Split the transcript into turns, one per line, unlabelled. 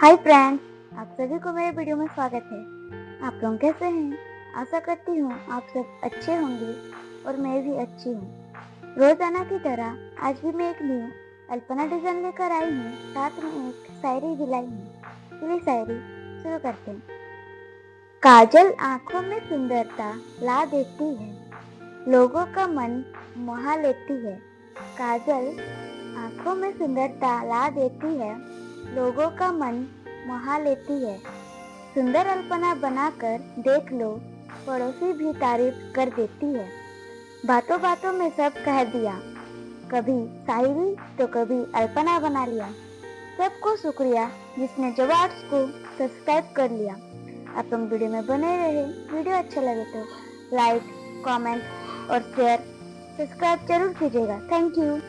Hi friends, आप सभी को मेरे वीडियो में स्वागत है। आप लोग कैसे हैं? आशा करती हूँ आप सब अच्छे होंगे और मैं भी अच्छी हूँ। रोजाना की तरह आज भी मैं एक न्यू अल्पना डिजाइन लेकर आई हूँ, साथ में एक शायरी भी लाई हूँ। चलिए शायरी शुरू करते हैं। काजल आंखों में सुंदरता ला देती है, लोगों का मन मोहा लेती है। काजल आंखों में सुंदरता ला देती है, लोगों का मन मोहा लेती है। सुंदर अल्पना बनाकर देख लो, पड़ोसी भी तारीफ कर देती है। बातों बातों में सब कह दिया, कभी शायरी तो कभी अल्पना बना लिया। सबको शुक्रिया जिसने जबार्ट को सब्सक्राइब कर लिया। आप लोग वीडियो में बने रहे। वीडियो अच्छा लगे तो लाइक, कमेंट और शेयर, सब्सक्राइब जरूर कीजिएगा। Thank you.